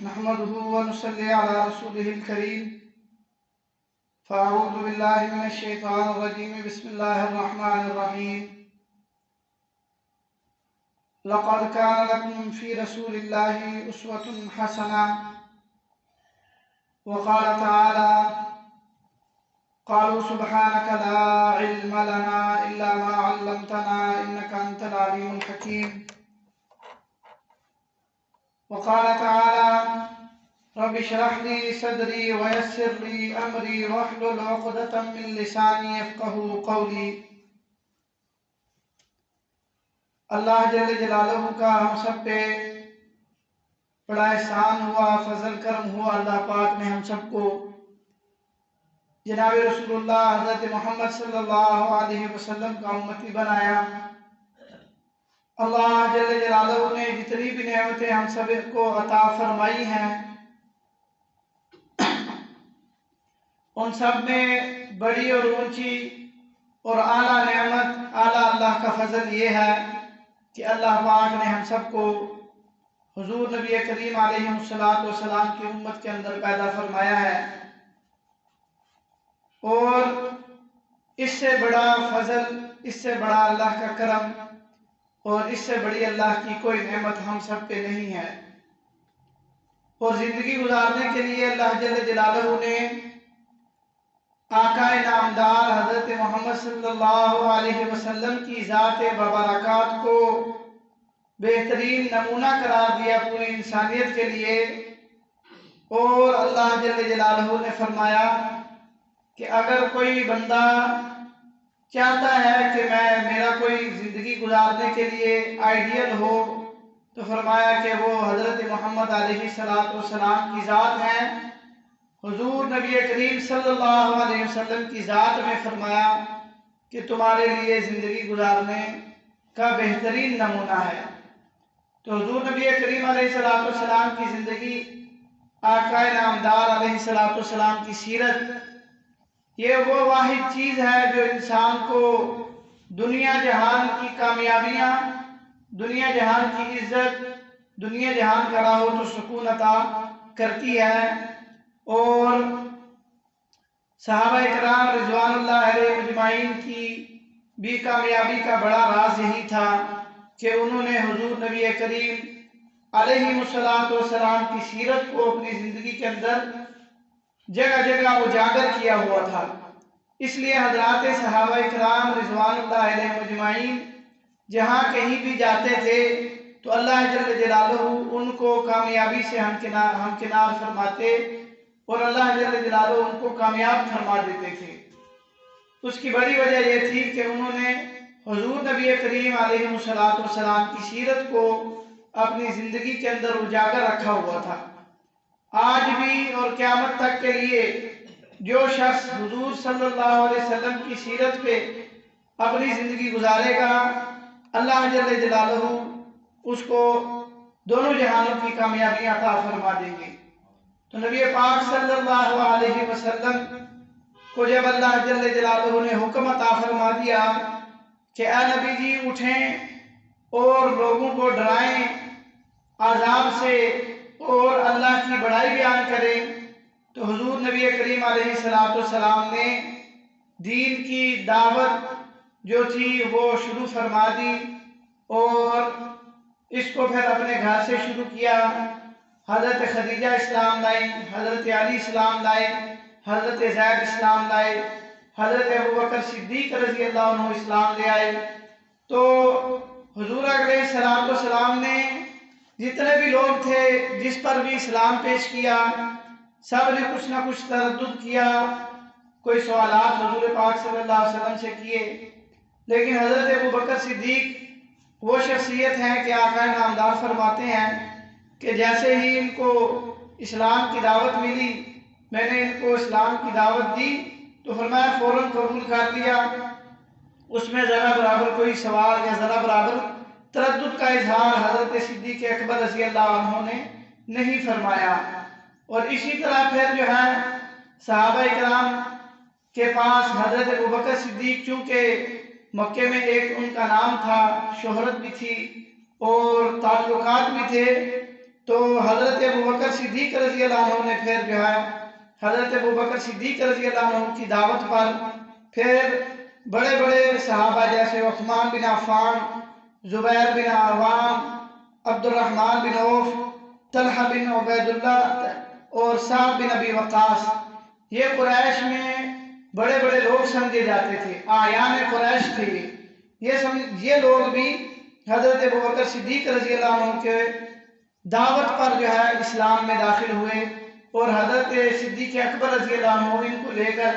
نحمده ونصلي على رسوله الكريم فأعوذ بالله من الشيطان الرجيم بسم الله الرحمن الرحيم لقد كان لكم في رسول الله أسوة حسنة وقال تعالى قالوا سبحانك لا علم لنا إلا ما علمتنا إنك أنت العليم الحكيم وقال تعالى رب اشرح لي صدري ويسر لي أمري واحلل عقدة من لساني يفقهوا قولي۔ اللہ جل جلالہ کا ہم سب پہ بڑا احسان ہوا، فضل کرم ہوا۔ اللہ پاک نے ہم سب کو جناب رسول اللہ حضرت محمد صلی اللہ علیہ وسلم کا امتی بنایا۔ اللہ جل جلالہ نے جتنی بھی نعمتیں ہم سب کو عطا فرمائی ہیں، ان سب میں بڑی اور اونچی اور اعلیٰ نعمت، اعلیٰ اللہ کا فضل یہ ہے کہ اللہ پاک نے ہم سب کو حضور نبی کریم علیہ السلام کی امت کے اندر پیدا فرمایا ہے، اور اس سے بڑا فضل، اس سے بڑا اللہ کا کرم اور اس سے بڑی اللہ کی کوئی نعمت ہم سب پہ نہیں ہے۔ اور زندگی گزارنے کے لیے اللہ جل جلالہ نے آقا نامدار حضرت محمد صلی اللہ علیہ وسلم کی ذات ببرکات کو بہترین نمونہ قرار دیا پوری انسانیت کے لیے۔ اور اللہ جل جلالہ نے فرمایا کہ اگر کوئی بندہ چاہتا ہے کہ میرا کوئی زندگی گزارنے کے لیے آئیڈیل ہو، تو فرمایا کہ وہ حضرت محمد علیہ السلام کی ذات ہے۔ حضور نبی کریم صلی اللہ علیہ وسلم کی ذات میں فرمایا کہ تمہارے لیے زندگی گزارنے کا بہترین نمونہ ہے۔ تو حضور نبی کریم علیہ السلام کی زندگی، آقا نامدار علیہ السلام کی سیرت، یہ وہ واحد چیز ہے جو انسان کو دنیا جہان کی کامیابیاں، دنیا جہان کی عزت، دنیا جہان کا راحت و سکون عطا کرتی ہے۔ اور صحابہ کرام رضوان اللہ علیہ اجمعین کی بھی کامیابی کا بڑا راز یہی تھا کہ انہوں نے حضور نبی کریم علیہ السلام کی سیرت کو اپنی زندگی کے اندر جگہ جگہ اجاگر کیا ہوا تھا۔ اس لیے حضرات صحابہ کرام رضوان اللہ علیہ اجمعین جہاں کہیں بھی جاتے تھے تو اللہ جل جلالہ ان کو کامیابی سے ہمکنار فرماتے، اور اللہ جل جلالہ ان کو کامیاب فرما دیتے تھے۔ اس کی بڑی وجہ یہ تھی کہ انہوں نے حضور نبی کریم علیہ السلام کی سیرت کو اپنی زندگی کے اندر اجاگر رکھا ہوا تھا۔ آج بھی اور قیامت تک کے لیے جو شخص حضور صلی اللہ علیہ وسلم کی سیرت پہ اپنی زندگی گزارے گا، اللہ جل جلالہ اس کو دونوں جہانوں کی کامیابیاں عطا فرما دیں گے۔ تو نبی پاک صلی اللہ علیہ وسلم کو جب اللہ جل جلالہ نے حکم عطا فرما دیا کہ اے نبی جی اٹھیں اور لوگوں کو ڈرائیں عذاب سے اور اللہ کی بڑائی بیان کریں، تو حضور نبی کریم علیہ السلام نے دین کی دعوت جو تھی وہ شروع فرما دی، اور اس کو پھر اپنے گھر سے شروع کیا۔ حضرت خدیجہ اسلام لائی، حضرت علی اسلام لائے، حضرت زید اسلام لائے، حضرت ابوبکر صدیق رضی اللہ عنہ اسلام لے آئے۔ تو حضور علیہ السلام نے جتنے بھی لوگ تھے جس پر بھی اسلام پیش کیا، سب نے کچھ نہ کچھ تردد کیا، کوئی سوالات حضور پاک صلی اللہ علیہ وسلم سے کیے، لیکن حضرت ابوبکر صدیق وہ شخصیت ہے کہ آقا نامدار فرماتے ہیں کہ جیسے ہی ان کو اسلام کی دعوت ملی، میں نے ان کو اسلام کی دعوت دی تو فرمایا فوراً قبول کر لیا۔ اس میں ذرا برابر کوئی سوال یا ذرا برابر تردد کا اظہار حضرت صدیق اکبر رضی اللہ عنہ نے نہیں فرمایا۔ اور اسی طرح پھر جو ہے صحابہ کرام کے پاس حضرت ابوبکر صدیق چونکہ مکے میں ایک ان کا نام تھا، شہرت بھی تھی اور تعلقات بھی تھے، تو حضرت ابوبکر صدیق رضی اللہ عنہ نے پھر جو ہے حضرت ابوبکر صدیق رضی اللہ عنہ کی دعوت پر پھر بڑے بڑے صحابہ جیسے عثمان بن عفان، زبیر بن عوام، عبد الرحمن بن عوف، طلحہ بن عبید اللہ اور سعد بن ابی وقاص، یہ قریش میں بڑے بڑے لوگ سمجھے جاتے تھے، آیان قریش تھے یہ لوگ بھی حضرت ابوبکر صدیق رضی اللہ عنہ کے دعوت پر جو ہے اسلام میں داخل ہوئے، اور حضرت صدیق اکبر رضی اللہ عنہ ان کو لے کر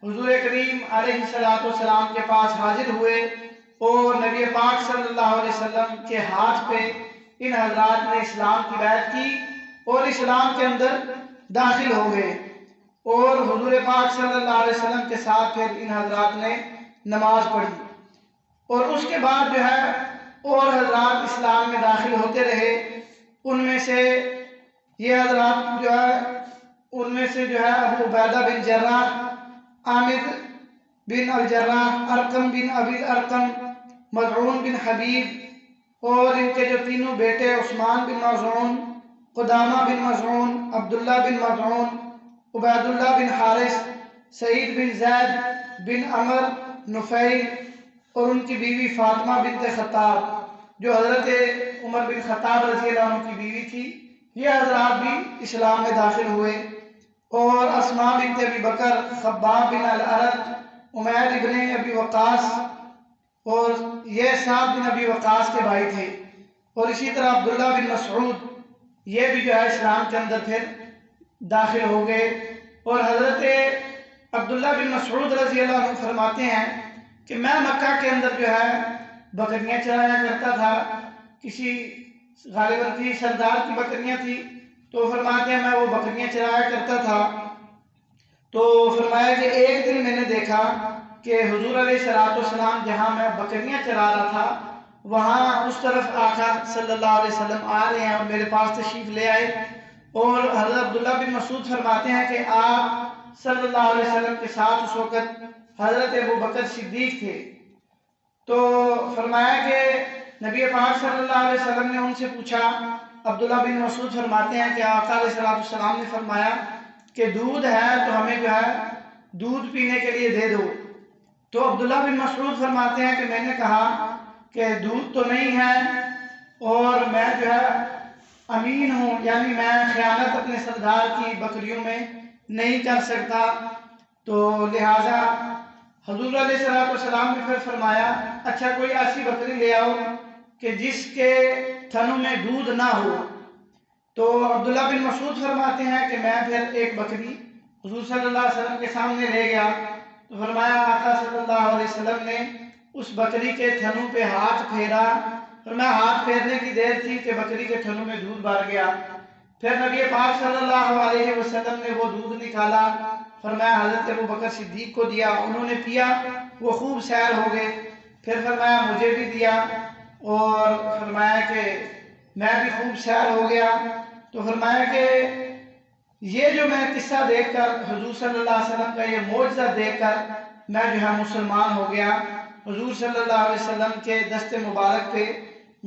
حضور کریم علیہ السلام کے پاس حاضر ہوئے، اور نبی پاک صلی اللہ علیہ وسلم کے ہاتھ پہ ان حضرات نے اسلام کی بیعت کی اور اسلام کے اندر داخل ہو گئے، اور حضور پاک صلی اللہ علیہ وسلم کے ساتھ پھر ان حضرات نے نماز پڑھی، اور اس کے بعد جو ہے اور حضرات اسلام میں داخل ہوتے رہے۔ ان میں سے یہ حضرات جو ہے ابو عبیدہ بن جراح، عامر بن الجراح، ارقم بن ابی الارقم، مظعون بن حبیب، اور ان کے جو تینوں بیٹے عثمان بن مظعون، قدامہ بن مظعون، عبداللہ بن مظعون، عبید اللہ بن حارث، سعید بن زید بن عمر نفیل، اور ان کی بیوی فاطمہ بنت خطاب جو حضرت عمر بن خطاب رضی اللہ عنہ کی بیوی تھی، یہ حضرات بھی اسلام میں داخل ہوئے، اور اسماء بنت ابی بکر، خباب بن الارت، عمیر ابن ابی وقاص، اور یہ سعد بن ابی وقاص کے بھائی تھے، اور اسی طرح عبداللہ بن مسعود یہ بھی جو ہے اسلام کے اندر پھر داخل ہو گئے۔ اور حضرت عبداللہ بن مسعود رضی اللہ عنہ فرماتے ہیں کہ میں مکہ کے اندر جو ہے بکریاں چرایا کرتا تھا، کسی غالباً کی سردار کی بکریاں تھی، تو فرماتے ہیں میں وہ بکریاں چرایا کرتا تھا، تو فرمایا کہ ایک دن میں نے دیکھا کہ حضور علیہ السلام جہاں میں بکریاں چرا رہا تھا وہاں اس طرف آقا صلی اللہ علیہ وسلم آ رہے ہیں اور میرے پاس تشریف لے آئے، اور حضرت عبداللہ بن مسعود فرماتے ہیں کہ آپ صلی اللہ علیہ وسلم کے ساتھ اس وقت حضرت ابوبکر صدیق تھے، تو فرمایا کہ نبی پاک صلی اللہ علیہ وسلم نے ان سے پوچھا، عبداللہ بن مسعود فرماتے ہیں کہ آقا علیہ السلام نے فرمایا کہ دودھ ہے تو ہمیں جو ہے دودھ پینے کے لیے دے دو، تو عبداللہ بن مسعود فرماتے ہیں کہ میں نے کہا کہ دودھ تو نہیں ہے اور میں جو ہے امین ہوں، یعنی میں خیانت اپنے سردار کی بکریوں میں نہیں کر سکتا، تو لہٰذا حضور علیہ السلام نے پھر فرمایا اچھا کوئی ایسی بکری لے آؤ کہ جس کے تھنوں میں دودھ نہ ہو، تو عبداللہ بن مسعود فرماتے ہیں کہ میں پھر ایک بکری حضور صلی اللہ علیہ وسلم کے سامنے لے گیا، تو فرمایا آقا صلی اللہ علیہ وسلم نے اس بکری کے تھنوں پہ ہاتھ پھیرا، فرمایا ہاتھ پھیرنے کی دیر تھی کہ بکری کے تھنوں میں دودھ بھر گیا، پھر نبی پاک صلی اللہ علیہ وسلم نے وہ دودھ نکالا، فرمایا حضرت ابوبکر صدیق کو دیا، انہوں نے پیا، وہ خوب سیر ہو گئے، پھر فرمایا مجھے بھی دیا، اور فرمایا کہ میں بھی خوب سیر ہو گیا، تو فرمایا کہ یہ جو میں قصہ دیکھ کر حضور صلی اللہ علیہ وسلم کا یہ معجزہ دیکھ کر میں جو ہے مسلمان ہو گیا، حضور صلی اللہ علیہ وسلم کے دست مبارک پہ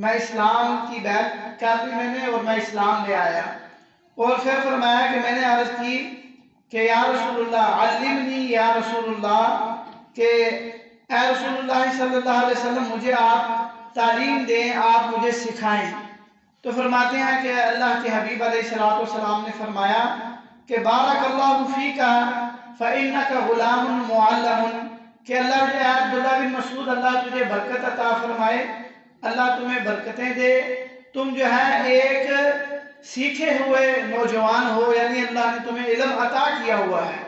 میں اسلام کی بیعت کر لی میں نے اور میں اسلام لے آیا، اور پھر فرمایا کہ میں نے عرض کی کہ یا رسول اللہ علمنی یا رسول اللہ، کہ اے رسول اللہ صلی اللہ علیہ وسلم مجھے آپ تعلیم دیں، آپ مجھے سکھائیں، تو فرماتے ہیں کہ اللہ کے حبیب علیہ السلام نے فرمایا کہ بارک اللہ فیک فإنک غلام معلم، کہ اللہ جو ہے عبداللہ بن مسعود اللہ تجھے برکت عطا فرمائے، اللہ تمہیں برکتیں دے، تم جو ہے ایک سیکھے ہوئے نوجوان ہو، یعنی اللہ نے تمہیں علم عطا کیا ہوا ہے،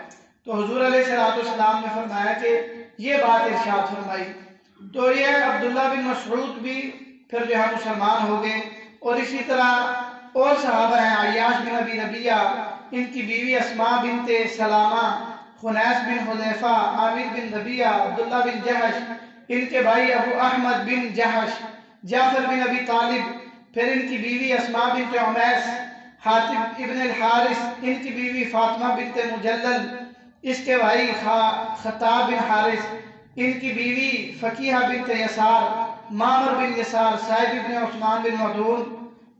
تو حضور علیہ السلام نے فرمایا کہ یہ بات ارشاد فرمائی، تو یہ عبداللہ بن مسعود بھی پھر جو ہے مسلمان ہو گئے، اور اسی طرح اور صحابہ ہیں، عیاش بن ابی ربیعہ، ان کی بیوی اسماء بنت سلامہ، خنیس بن حذیفہ، عامر بن ربیعہ، عبداللہ بن جحش، ان کے بھائی ابو احمد بن جحش، جعفر بن ابی طالب، پھر ان کی بیوی اسماء بنت عمیس، حاتب ابن الحارث، ان کی بیوی فاطمہ بنت مجلل، اس کے بھائی خطاب بن حارث، ان کی بیوی فقیہ بنت یسار، معمر بن یسار، صاحب ابن عثمان بن مدعون،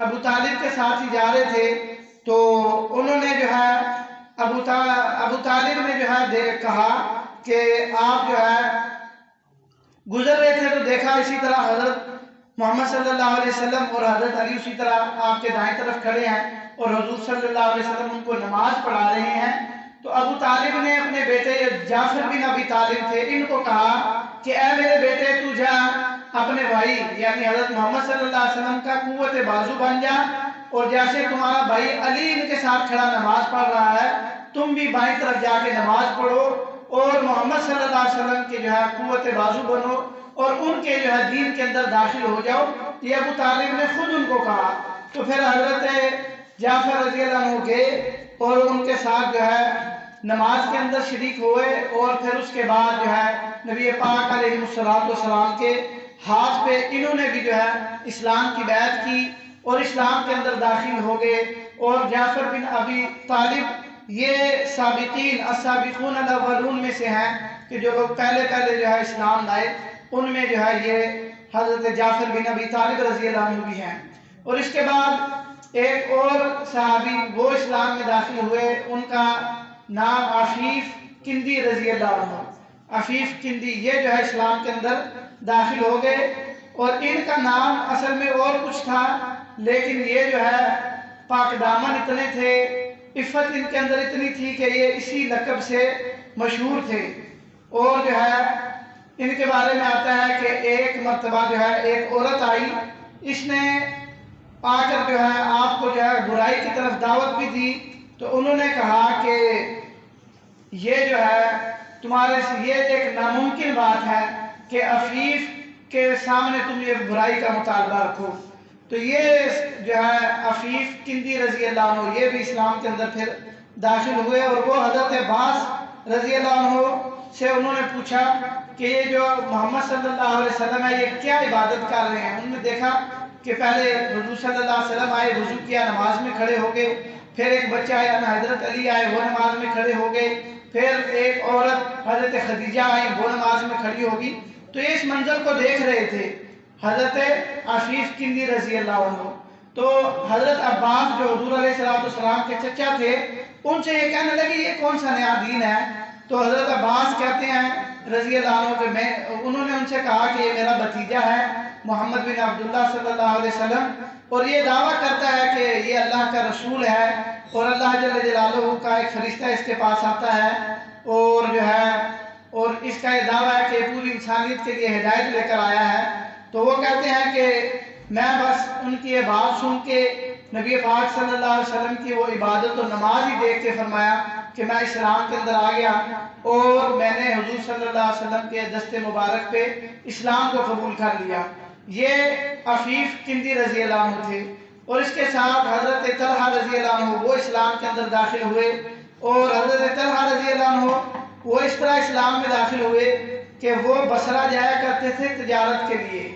ابو طالب کے ساتھ ہی جا رہے تھے، تو انہوں نے جو ہے ابو طالب نے جو ہے کہا کہ آپ جو ہے گزر رہے تھے تو دیکھا اسی طرح حضرت محمد صلی اللہ علیہ وسلم اور حضرت علی اسی طرح آپ کے دائیں طرف کھڑے ہیں اور حضور صلی اللہ علیہ وسلم ان کو نماز پڑھا رہے ہیں۔ تو ابو طالب نے اپنے بیٹے جعفر بن ابی طالب تھے، ان کو کہا کہ اے میرے بیٹے تو جا اپنے بھائی یعنی حضرت محمد صلی اللہ علیہ وسلم کا قوت بازو بن جا، اور جیسے تمہارا بھائی علی ان کے ساتھ کھڑا نماز پڑھ رہا ہے تم بھی بائیں طرف جا کے نماز پڑھو اور محمد صلی اللہ علیہ وسلم کے جو ہے قوت بازو بنو اور ان کے جو ہے دین کے اندر داخل ہو جاؤ۔ یہ ابو طالب نے خود ان کو کہا۔ تو پھر حضرت جعفر رضی اللہ عنہ گئے اور ان کے ساتھ جو ہے نماز کے اندر شریک ہوئے، اور پھر اس کے بعد جو ہے نبی پاک علیہ السلام کے ہاتھ پہ انہوں نے بھی جو ہے اسلام کی بیعت کی اور اسلام کے اندر داخل ہو گئے۔ اور جعفر بن ابی طالب یہ سابقین السابقون الاولون میں سے ہیں کہ جو لوگ پہلے جو ہے اسلام لائے، ان میں جو ہے یہ حضرت جعفر بن ابی طالب رضی اللہ عنہ بھی ہیں۔ اور اس کے بعد ایک اور صحابی وہ اسلام میں داخل ہوئے، ان کا نام عفیف کندی رضی اللہ عنہ، عفیف کندی یہ جو ہے اسلام کے اندر داخل ہو گئے، اور ان کا نام اصل میں اور کچھ تھا لیکن یہ جو ہے پاک دامن اتنے تھے، عفت ان کے اندر اتنی تھی کہ یہ اسی لقب سے مشہور تھے۔ اور جو ہے ان کے بارے میں آتا ہے کہ ایک مرتبہ جو ہے ایک عورت آئی، اس نے آ کر جو ہے آپ کو جو ہے برائی کی طرف دعوت بھی دی، تو انہوں نے کہا کہ یہ جو ہے تمہارے سے یہ ایک ناممکن بات ہے کہ عفیف کے سامنے تم یہ برائی کا مطالبہ رکھو۔ تو یہ جو ہے عفیف کندی رضی اللہ عنہ یہ بھی اسلام کے اندر پھر داخل ہوئے، اور وہ حضرت عباس رضی اللہ عنہ سے انہوں نے پوچھا کہ یہ جو محمد صلی اللہ علیہ وسلم ہے یہ کیا عبادت کر رہے ہیں۔ انہوں نے دیکھا کہ پہلے حضور صلی اللہ علیہ وسلم آئے، وضو کیا، نماز میں کھڑے ہو گئے، پھر ایک بچہ آیا حضرت علی آئے وہ نماز میں کھڑے ہو گئے، پھر ایک عورت حضرت خدیجہ آئی وہ نماز میں کھڑی ہوگی۔ تو یہ اس منظر کو دیکھ رہے تھے حضرت عفیف کندی رضی اللہ عنہ۔ تو حضرت عباس جو حضور علیہ السلام کے چچا تھے ان سے یہ کہنے لگے یہ کون سا نیا دین ہے؟ تو حضرت عباس کہتے ہیں رضی اللہ عنہ کہ انہوں نے ان سے کہا کہ یہ میرا بھتیجا ہے محمد بن عبداللہ صلی اللہ علیہ وسلم، اور یہ دعویٰ کرتا ہے کہ یہ اللہ کا رسول ہے اور اللہ جل جلالہ کا ایک فرشتہ اس کے پاس آتا ہے، اور جو ہے اور اس کا یہ دعویٰ ہے کہ پوری انسانیت کے لیے ہدایت لے کر آیا ہے۔ تو وہ کہتے ہیں کہ میں بس ان کی یہ بات سن کے نبی پاک صلی اللہ علیہ وسلم کی وہ عبادت و نماز ہی دیکھ کے فرمایا کہ میں اسلام کے اندر آ گیا، اور میں نے حضور صلی اللہ علیہ وسلم کے دست مبارک پہ اسلام کو قبول کر لیا۔ یہ عفیف کندی رضی اللہ عنہ تھے، اور اس کے ساتھ حضرت طلحہ رضی اللہ عنہ وہ اسلام کے اندر داخل ہوئے، اور حضرت طلحہ رضی اللہ عنہ وہ اس طرح اسلام میں داخل ہوئے کہ وہ بصرہ جایا کرتے تھے تجارت کے لیے۔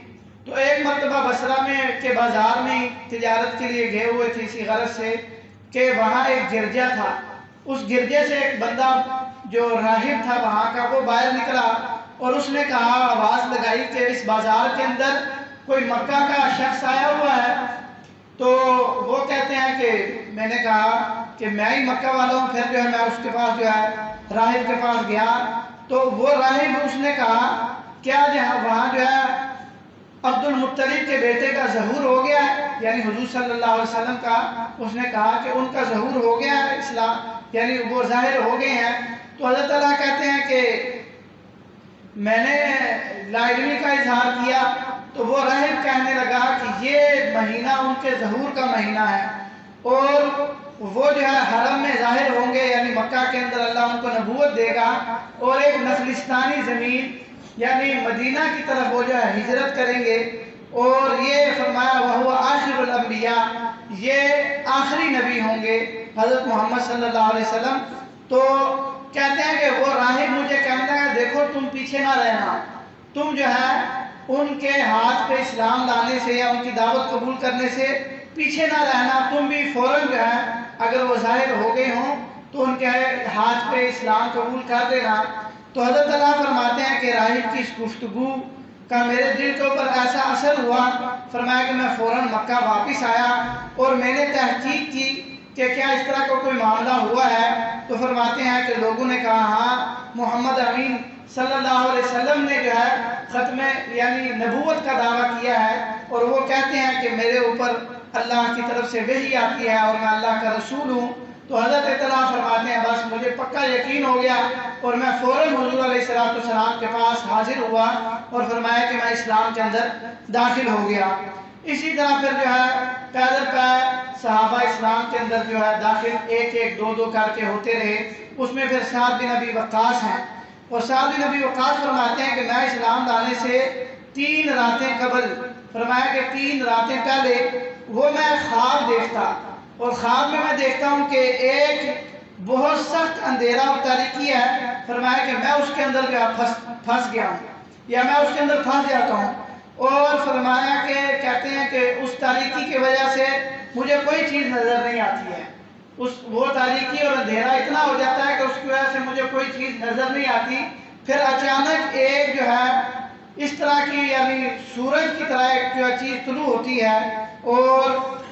تو ایک مرتبہ بصرہ میں کے بازار میں تجارت کے لیے گئے ہوئے تھے اسی غرض سے کہ وہاں ایک گرجا تھا، اس گرجے سے ایک بندہ جو راہب تھا وہاں کا وہ باہر نکلا، اور اس نے کہا آواز لگائی کہ اس بازار کے اندر کوئی مکہ کا شخص آیا ہوا ہے۔ تو وہ کہتے ہیں کہ میں نے کہا کہ میں ہی مکہ والا ہوں، پھر جو ہے میں اس کے پاس جو ہے راہب کے پاس گیا، تو وہ راہب اس نے کہا کیا وہاں جو ہے عبد المطلب کے بیٹے کا ظہور ہو گیا ہے، یعنی حضور صلی اللہ علیہ وسلم کا، اس نے کہا کہ ان کا ظہور ہو گیا ہے، اسلام یعنی وہ ظاہر ہو گئے ہیں۔ تو حضرت اللہ کہتے ہیں کہ میں نے لا علمی کا اظہار کیا، تو وہ راہب کہنے لگا کہ یہ مہینہ ان کے ظہور کا مہینہ ہے، اور وہ جو ہے حرم میں ظاہر ہوں گے، یعنی مکہ کے اندر اللہ ان کو نبوت دے گا، اور ایک نخلستانی زمین یعنی مدینہ کی طرف وہ جو ہے ہجرت کریں گے، اور یہ فرمایا وَهُوَ آخر الانبیاء، یہ آخری نبی ہوں گے حضرت محمد صلی اللہ علیہ وسلم۔ تو کہتے ہیں کہ وہ راہب مجھے کہنے لگا دیکھو تم پیچھے نہ رہنا، تم جو ہے ان کے ہاتھ پہ اسلام لانے سے یا ان کی دعوت قبول کرنے سے پیچھے نہ رہنا، تم بھی فوراً جو ہے اگر وہ ظاہر ہو گئے ہوں تو ان کے ہاتھ پہ اسلام قبول کر دینا۔ تو حضرت اللہ فرماتے ہیں کہ راہب کی اس گفتگو کہ میرے دل کے اوپر ایسا اثر ہوا، فرمایا کہ میں فوراً مکہ واپس آیا اور میں نے تحقیق کی کہ کیا اس طرح کا کوئی معاملہ ہوا ہے، تو فرماتے ہیں کہ لوگوں نے کہا ہاں محمد امین صلی اللہ علیہ وسلم نے جو ہے ختم یعنی نبوت کا دعویٰ کیا ہے، اور وہ کہتے ہیں کہ میرے اوپر اللہ کی طرف سے وحی آتی ہے اور میں اللہ کا رسول ہوں۔ تو حضرت اطلاع فرماتے ہیں بس مجھے پکا یقین ہو گیا اور میں فوراً حضور علیہ السلام کے پاس حاضر ہوا اور فرمایا کہ میں اسلام کے اندر داخل ہو گیا۔ اسی طرح پھر جو ہے پیدل پہ صحابہ اسلام کے اندر جو ہے داخل ایک ایک دو دو کر کے ہوتے رہے۔ اس میں پھر سعد بن ابی وقاص ہیں، اور سعد بن ابی وقاص فرماتے ہیں کہ میں اسلام لانے سے 3 راتیں قبل، فرمایا کہ 3 راتیں پہلے وہ میں خواب دیکھتا، اور خواب میں دیکھتا ہوں کہ ایک بہت سخت اندھیرا اور تاریکی ہے، فرمایا کہ میں اس کے اندر پھنس گیا ہوں یا میں اس کے اندر پھنس جاتا ہوں، اور فرمایا کہ کہتے ہیں کہ اس تاریکی کی وجہ سے مجھے کوئی چیز نظر نہیں آتی ہے، وہ تاریکی اور اندھیرا اتنا ہو جاتا ہے کہ اس کی وجہ سے مجھے کوئی چیز نظر نہیں آتی۔ پھر اچانک ایک جو ہے اس طرح کی یعنی سورج کی طرح ایک جو چیز طلوع ہوتی ہے، اور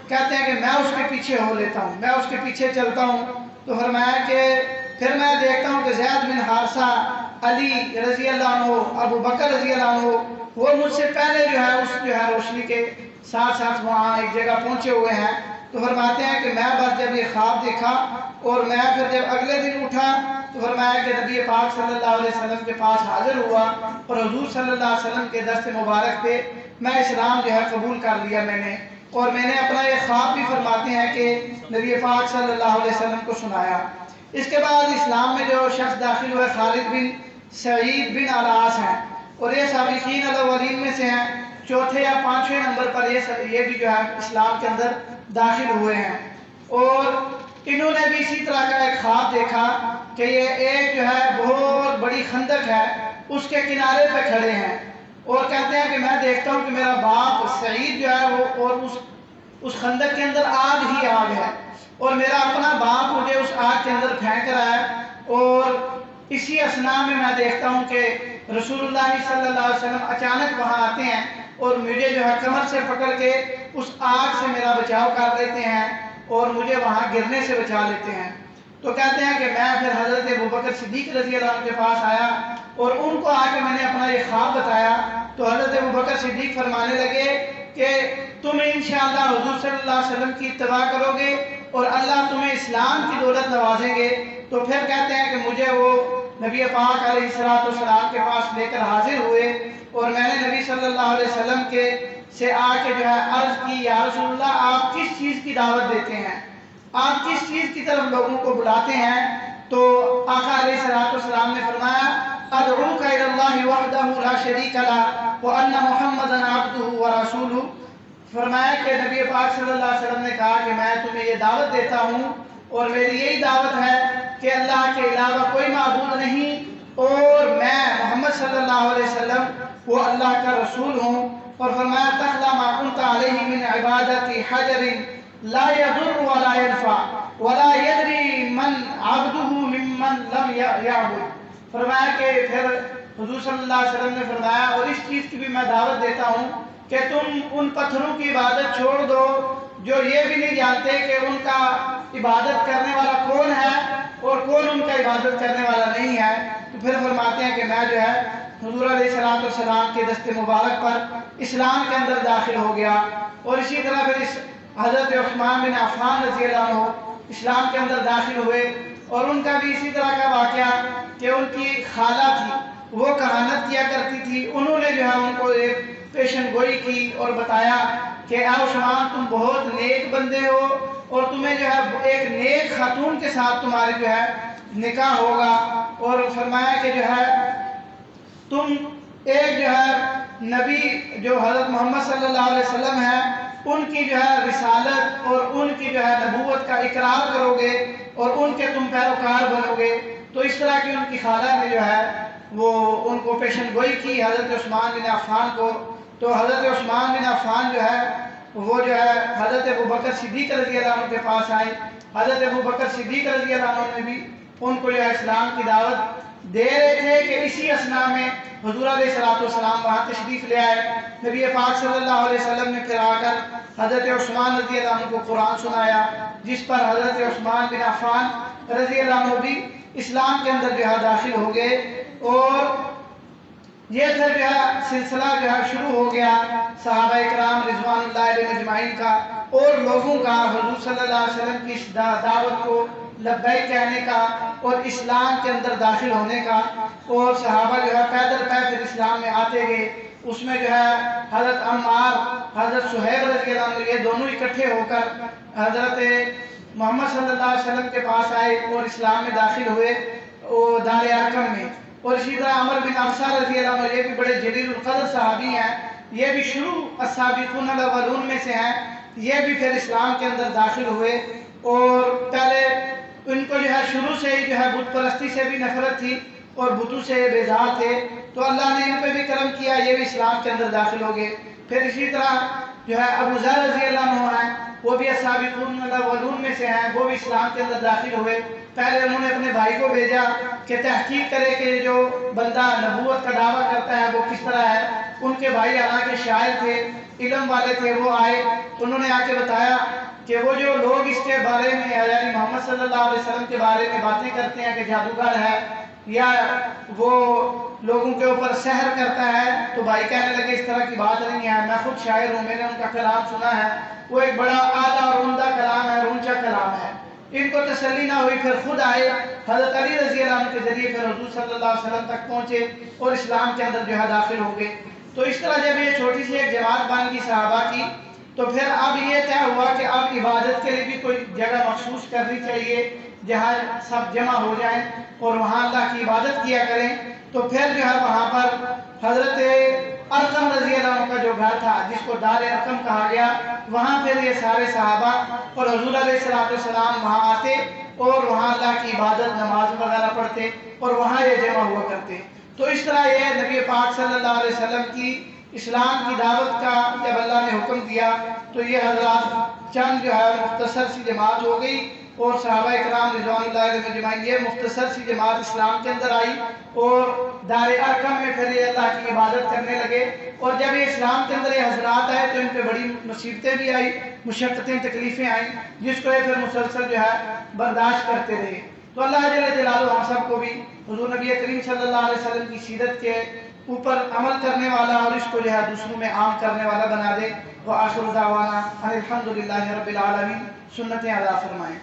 کہتے ہیں کہ میں اس کے پیچھے ہو لیتا ہوں، میں اس کے پیچھے چلتا ہوں۔ تو فرمایا کہ پھر میں دیکھتا ہوں کہ زید بن حارثہ، علی رضی اللہ عنہ، ابو بکر رضی اللہ عنہ، وہ مجھ سے پہلے جو ہے اس جو ہے روشنی کے ساتھ ساتھ وہاں ایک جگہ پہنچے ہوئے ہیں۔ تو فرماتے ہیں کہ میں بس جب یہ خواب دیکھا اور میں پھر جب اگلے دن اٹھا تو فرمایا کہ نبی پاک صلی اللہ علیہ وسلم کے پاس حاضر ہوا، اور حضور صلی اللہ علیہ وسلم کے دست مبارک پہ میں اسلام جو ہے قبول کر لیا میں نے، اور میں نے اپنا یہ خواب بھی فرماتے ہیں کہ نبی پاک صلی اللہ علیہ وسلم کو سنایا۔ اس کے بعد اسلام میں جو شخص داخل ہوئے خالد بن سعید بن العاص ہیں، اور یہ سابقین الاولین میں سے ہیں، 4 یا 5 نمبر پر یہ بھی جو ہے اسلام کے اندر داخل ہوئے ہیں، اور انہوں نے بھی اسی طرح کا ایک خواب دیکھا کہ یہ ایک جو ہے بہت بڑی خندق ہے، اس کے کنارے پہ کھڑے ہیں، اور کہتے ہیں کہ میں دیکھتا ہوں کہ میرا باپ سعید جو ہے وہ اور اس خندق کے اندر آگ ہی آگ ہے، اور میرا اپنا باپ مجھے اس آگ کے اندر پھینک رہا ہے، اور اسی اثناء میں دیکھتا ہوں کہ رسول اللہ صلی اللہ علیہ وسلم اچانک وہاں آتے ہیں اور مجھے جو ہے کمر سے پکڑ کے اس آگ سے میرا بچاؤ کر لیتے ہیں اور مجھے وہاں گرنے سے بچا لیتے ہیں۔ تو کہتے ہیں کہ میں پھر حضرت ابوبکر صدیق رضی اللہ عنہ کے پاس آیا اور ان کو آ کے میں نے اپنا یہ خواب بتایا، تو حضرت ابوبکر صدیق فرمانے لگے کہ تم انشاءاللہ حضور صلی اللہ علیہ وسلم کی اتباع کرو گے اور اللہ تمہیں اسلام کی دولت نوازیں گے۔ تو پھر کہتے ہیں کہ مجھے وہ نبی پاک علیہ السلام کے پاس لے کر حاضر ہوئے، اور میں نے نبی صلی اللہ علیہ وسلم سے آ کے جو ہے عرض کی، یا رسول اللہ آپ کس چیز کی دعوت دیتے ہیں، آپ کس چیز کی طرف لوگوں کو بلاتے ہیں؟ تو آقا علیہ السلام نے فرمایا ادعوک الی اللہ وحدہ لا شریک لہ وان محمدا عبدہ ورسولہ۔ فرمایا کہ نبی پاک صلی اللہ علیہ وسلم نے کہا کہ میں تمہیں یہ دعوت دیتا ہوں اور میری یہی دعوت ہے کہ اللہ کے علاوہ کوئی معبود نہیں، اور میں محمد صلی اللہ علیہ وسلم وہ اللہ کا رسول ہوں۔ اور فرمایا تخلا ما کنت علیہ من عبادت حجر لا يضر ولا ينفع ولا يدری من عبدہ ممن لم يعبد۔ فرمایا کہ پھر حضور صلی اللہ علیہ وسلم نے فرمایا اور اس چیز کی بھی میں دعوت دیتا ہوں کہ تم ان پتھروں کی عبادت چھوڑ دو جو یہ بھی نہیں جانتے کہ ان کا عبادت کرنے والا کون ہے اور کون ان کا عبادت کرنے والا نہیں ہے۔ تو پھر فرماتے ہیں کہ میں جو ہے حضور علیہ السلام کے دست مبارک پر اسلام کے اندر داخل ہو گیا، اور اسی طرح پھر حضرت عثمان بن عفان رضی اللہ عنہ اسلام کے اندر داخل ہوئے، اور ان کا بھی اسی طرح کا واقعہ کہ ان کی خالہ تھی وہ کہانت کیا کرتی تھی، انہوں نے جو ہے ان کو ایک پیشن گوئی کی اور بتایا کہ اے عثمان تم بہت نیک بندے ہو اور تمہیں جو ہے ایک نیک خاتون کے ساتھ تمہاری جو ہے نکاح ہوگا، اور فرمایا کہ جو ہے تم ایک جو ہے نبی جو حضرت محمد صلی اللہ علیہ وسلم ہے ان کی جو ہے رسالت اور ان کی جو ہے نبوت کا اقرار کرو گے اور ان کے تم پیروکار بنو گے۔ تو اس طرح کی ان کی خالہ نے جو ہے وہ ان کو پیشن گوئی کی حضرت عثمان بن عفان کو۔ تو حضرت عثمان بن عفان جو ہے وہ جو ہے حضرت ابوبکر صدیق رضی اللہ عنہ کے پاس آئے، حضرت ابوبکر صدیق رضی اللہ عنہ نے بھی ان کو جو ہے اسلام کی دعوت دے رہے تھے کہ اسی اسنا میں حضور علیہ السلام وہاں تشریف لے آئے. نبی پاک صلی اللہ علیہ وسلم نے پھر آ کر حضرت عثمان رضی اللہ عنہ کو قرآن سنایا، جس پر حضرت عثمان بن عفان رضی اللہ عنہ بھی اسلام کے اندر جو ہے داخل ہو گئے. اور یہ پھر جو ہے سلسلہ جو ہے شروع ہو گیا صحابہ اکرام رضوان اللہ علیہ اجمعین کا اور لوگوں کا حضور صلی اللہ علیہ وسلم کی اس دعوت کو لبیک کہنے کا اور اسلام کے اندر داخل ہونے کا. اور صحابہ جو ہے پیدل پھر اسلام میں آتے گئے. اس میں جو ہے حضرت عمار، حضرت صہیب رضی اللہ عنہ یہ دونوں اکٹھے ہو کر حضرت محمد صلی اللہ علیہ وسلم کے پاس آئے اور اسلام میں داخل ہوئے دار ارقم میں. اور اسی طرح عمر بن ابسہ رضی اللہ عنہ یہ بھی بڑے جلیل القدر صحابی ہیں، یہ بھی شروع السابقون الاولون میں سے ہیں. یہ بھی پھر اسلام کے اندر داخل ہوئے. اور پہلے ان کو جو ہے شروع سے ہی جو ہے بت پرستی سے بھی نفرت تھی اور بتوں سے بیزار تھے، تو اللہ نے ان پہ بھی کرم کیا، یہ بھی اسلام کے اندر داخل ہو گئے. پھر اسی طرح جو ہے ابو ذر رضی اللہ عنہ ہیں، وہ بھی السابقون الاولون میں سے ہیں، وہ بھی اسلام کے اندر داخل ہوئے. پہلے انہوں نے اپنے بھائی کو بھیجا کہ تحقیق کرے کہ جو بندہ نبوت کا دعویٰ کرتا ہے وہ کس طرح ہے. ان کے بھائی حالانکہ شاعر تھے، علم والے تھے، وہ آئے، انہوں نے آ کے بتایا کہ وہ جو لوگ اس کے بارے میں یعنی محمد صلی اللہ علیہ وسلم کے بارے میں باتیں کرتے ہیں کہ جادوگر ہے یا وہ لوگوں کے اوپر سحر کرتا ہے، تو بھائی کہنے لگے اس طرح کی بات نہیں ہے، میں خود شاعر ہوں، میں نے ان کا کلام سنا ہے، وہ ایک بڑا اعلیٰ اور عمدہ کلام ہے، اونچا کلام ہے. ان کو تسلی نہ ہوئی، پھر خود آئے حضرت علی رضی اللہ عنہ کے ذریعے پھر حضور صلی اللہ علیہ وسلم تک پہنچے اور اسلام کے اندر جو ہے داخل ہو گئے. تو اس طرح جب یہ چھوٹی سی ایک جماعت بن گئی صحابہ کی، تو پھر اب یہ طے ہوا کہ اب عبادت کے لیے بھی کوئی جگہ مخصوص کرنی چاہیے جہاں سب جمع ہو جائیں اور وہاں اللہ کی عبادت کیا کریں. تو پھر جو ہے وہاں پر حضرت ارقم رضی اللہ عنہ کا جو گھر تھا جس کو دار ارقم کہا گیا، وہاں پھر یہ سارے صحابہ اور حضور علیہ السلام وہاں آتے اور وہاں اللہ کی عبادت نماز وغیرہ پڑھتے اور وہاں یہ جمع ہوا کرتے. تو اس طرح یہ نبی پاک صلی اللہ علیہ وسلم کی اسلام کی دعوت کا جب اللہ نے حکم دیا تو یہ حضرات چند جو ہے مختصر سی جماعت ہو گئی اور صحابہ اکرام رضوان اللہ علیہ اجمعین یہ مختصر سی جماعت اسلام کے اندر آئی اور دار ارقم میں پھر یہ اللہ کی عبادت کرنے لگے. اور جب یہ اسلام کے اندر یہ حضرات آئے تو ان پہ بڑی مصیبتیں بھی آئی، مشقتیں، تکلیفیں آئیں، جس کو یہ پھر مسلسل جو ہے برداشت کرتے رہے. تو اللہ جل جلالہ ہم سب کو بھی حضور نبی کریم صلی اللہ علیہ وسلم کی سیرت کے اوپر عمل کرنے والا اور اس کو جو ہے دوسروں میں عام کرنے والا بنا دے. وآخر دعوانا الحمدللہ رب العالمین. سنتیں ادا فرمائیں.